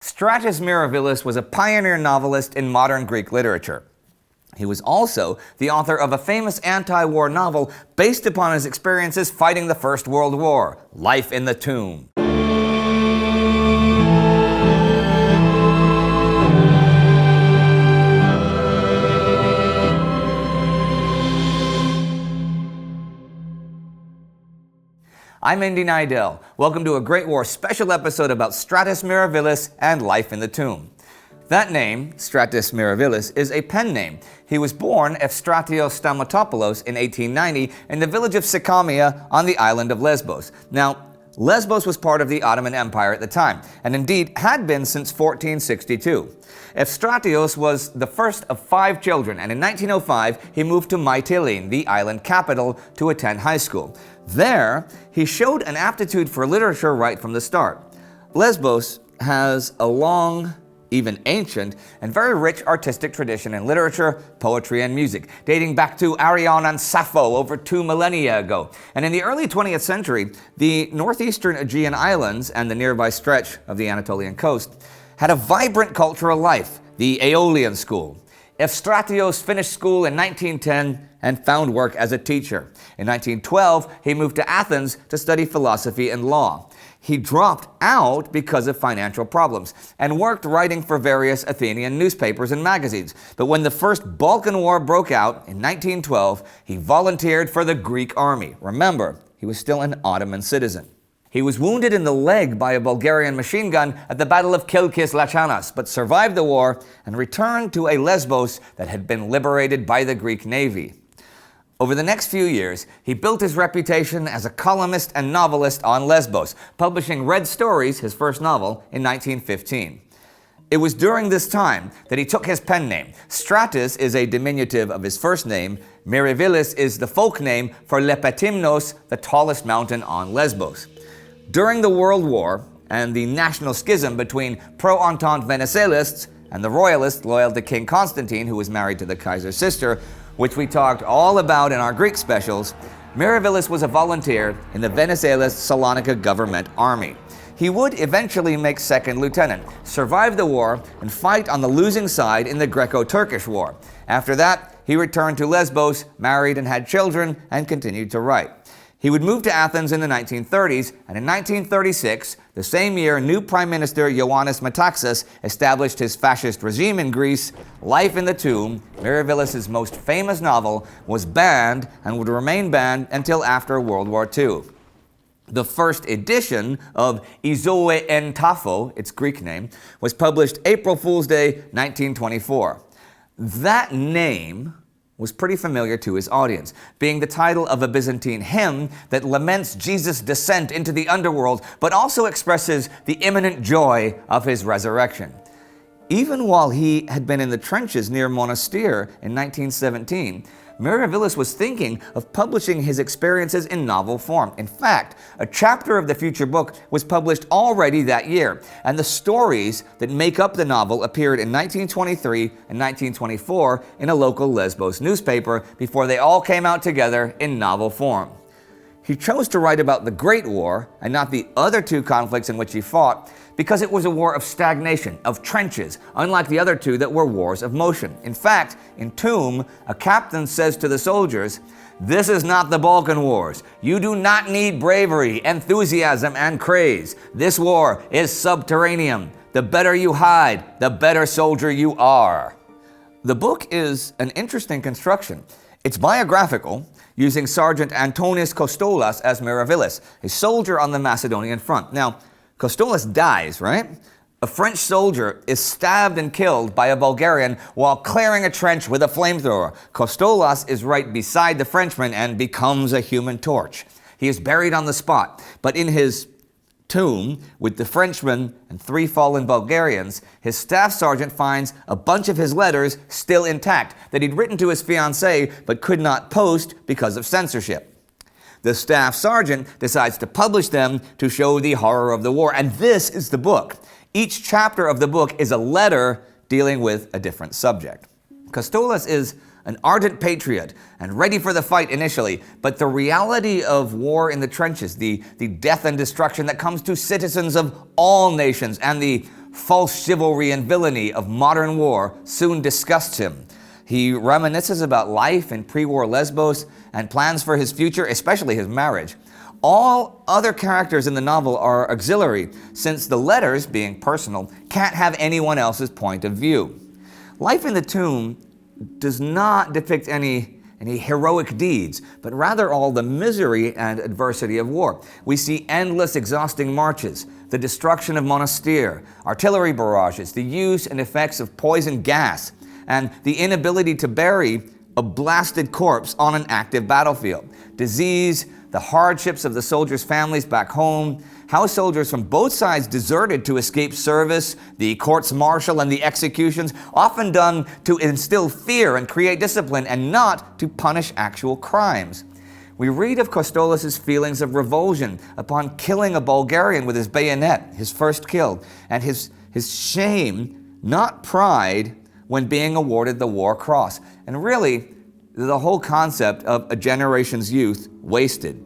Stratus Mirabilis was a pioneer novelist in modern Greek literature. He was also the author of a famous anti-war novel based upon his experiences fighting the First World War, Life in the Tomb. I'm Indy Neidell. Welcome to a Great War special episode about Stratus Mirabilis and Life in the Tomb. That name, Stratus Mirabilis, is a pen name. He was born Efstratios Stamatopoulos in 1890 in the village of Sycamia on the island of Lesbos. Now, Lesbos was part of the Ottoman Empire at the time, and indeed had been since 1462. Efstratios was the first of 5 children, and in 1905 he moved to Mytilene, the island capital, to attend high school. There, he showed an aptitude for literature right from the start. Lesbos has a long, even ancient, and very rich artistic tradition in literature, poetry, and music, dating back to Arion and Sappho over 2 millennia ago. And in the early 20th century, the northeastern Aegean islands and the nearby stretch of the Anatolian coast had a vibrant cultural life, the Aeolian school. Efstratios finished school in 1910 and found work as a teacher. In 1912, he moved to Athens to study philosophy and law. He dropped out because of financial problems and worked writing for various Athenian newspapers and magazines. But when the First Balkan War broke out in 1912, he volunteered for the Greek army. Remember, he was still an Ottoman citizen. He was wounded in the leg by a Bulgarian machine gun at the Battle of Kilkis Lachanas, but survived the war and returned to a Lesbos that had been liberated by the Greek Navy. Over the next few years, he built his reputation as a columnist and novelist on Lesbos, publishing Red Stories, his first novel, in 1915. It was during this time that he took his pen name. Stratus is a diminutive of his first name. Mirabilis is the folk name for Lepetymnos, the tallest mountain on Lesbos. During the World War and the national schism between pro-Entente Venezuelists and the royalists loyal to King Constantine, who was married to the Kaiser's sister, which we talked all about in our Greek specials, Mirabilis was a volunteer in the Venizelos Salonika government army. He would eventually make second lieutenant, survive the war, and fight on the losing side in the Greco-Turkish War. After that, he returned to Lesbos, married and had children, and continued to write. He would move to Athens in the 1930s, and in 1936, the same year, new Prime Minister Ioannis Metaxas established his fascist regime in Greece. Life in the Tomb, Mirabilis' most famous novel, was banned and would remain banned until after World War II. The first edition of Izoe en Tafo, its Greek name, was published April Fool's Day, 1924. That name was pretty familiar to his audience, being the title of a Byzantine hymn that laments Jesus' descent into the underworld, but also expresses the imminent joy of his resurrection. Even while he had been in the trenches near Monastir in 1917, Mirabilis was thinking of publishing his experiences in novel form. In fact, a chapter of the future book was published already that year, and the stories that make up the novel appeared in 1923 and 1924 in a local Lesbos newspaper before they all came out together in novel form. He chose to write about the Great War and not the other 2 conflicts in which he fought because it was a war of stagnation, of trenches, unlike the other 2 that were wars of motion. In fact, in Tomb, a captain says to the soldiers, "This is not the Balkan Wars. You do not need bravery, enthusiasm, and craze. This war is subterranean. The better you hide, the better soldier you are." The book is an interesting construction. It's biographical, using Sergeant Antonis Kostolas as Mirabilis, a soldier on the Macedonian front. Now, Kostolas dies, right? A French soldier is stabbed and killed by a Bulgarian while clearing a trench with a flamethrower. Kostolas is right beside the Frenchman and becomes a human torch. He is buried on the spot, but in his tomb with the Frenchman and 3 fallen Bulgarians, his staff sergeant finds a bunch of his letters still intact that he'd written to his fiancée but could not post because of censorship. The staff sergeant decides to publish them to show the horror of the war, and this is the book. Each chapter of the book is a letter dealing with a different subject. Kostolas is an ardent patriot and ready for the fight initially, but the reality of war in the trenches, the death and destruction that comes to citizens of all nations, and the false chivalry and villainy of modern war soon disgusts him. He reminisces about life in pre-war Lesbos and plans for his future, especially his marriage. All other characters in the novel are auxiliary, since the letters, being personal, can't have anyone else's point of view. Life in the Tomb does not depict any heroic deeds, but rather all the misery and adversity of war. We see endless, exhausting marches, the destruction of Monastir, artillery barrages, the use and effects of poison gas, and the inability to bury a blasted corpse on an active battlefield. Disease, the hardships of the soldiers' families back home, how soldiers from both sides deserted to escape service, the courts-martial and the executions, often done to instill fear and create discipline and not to punish actual crimes. We read of Kostolos' feelings of revulsion upon killing a Bulgarian with his bayonet, his first kill, and his shame, not pride, when being awarded the War Cross. And really, the whole concept of a generation's youth wasted.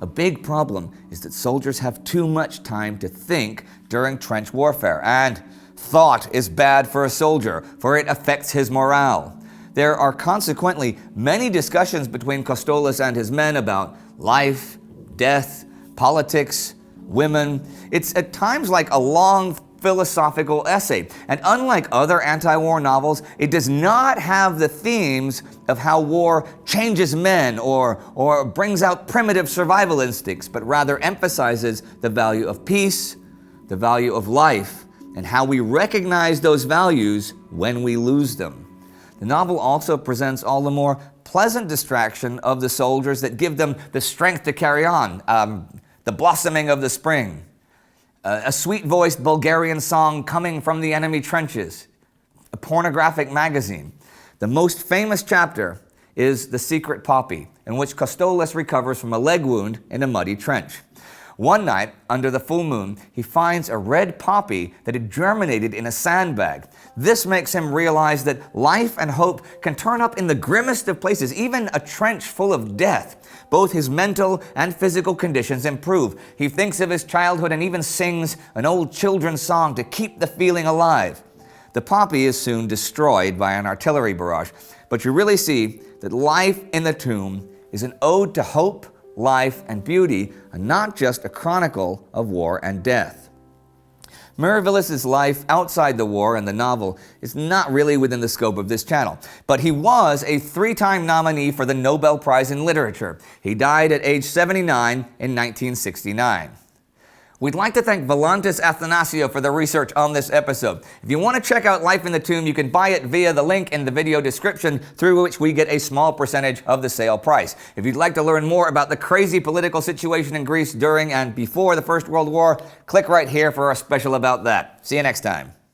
A big problem is that soldiers have too much time to think during trench warfare, and thought is bad for a soldier, for it affects his morale. There are consequently many discussions between Kostolos and his men about life, death, politics, women. It's at times like a long philosophical essay, and unlike other anti-war novels, it does not have the themes of how war changes men or brings out primitive survival instincts, but rather emphasizes the value of peace, the value of life, and how we recognize those values when we lose them. The novel also presents all the more pleasant distraction of the soldiers that give them the strength to carry on, the blossoming of the spring. A sweet-voiced Bulgarian song coming from the enemy trenches, a pornographic magazine. The most famous chapter is The Secret Poppy, in which Kostolos recovers from a leg wound in a muddy trench. One night, under the full moon, he finds a red poppy that had germinated in a sandbag. This makes him realize that life and hope can turn up in the grimmest of places, even a trench full of death. Both his mental and physical conditions improve. He thinks of his childhood and even sings an old children's song to keep the feeling alive. The poppy is soon destroyed by an artillery barrage, but you really see that Life in the Tomb is an ode to hope, life, and beauty, and not just a chronicle of war and death. Miravilis' life outside the war in the novel is not really within the scope of this channel, but he was a 3-time nominee for the Nobel Prize in Literature. He died at age 79 in 1969. We'd like to thank Volantis Athanasiou for the research on this episode. If you want to check out Life in the Tomb, you can buy it via the link in the video description, through which we get a small percentage of the sale price. If you'd like to learn more about the crazy political situation in Greece during and before the First World War, click right here for a special about that. See you next time.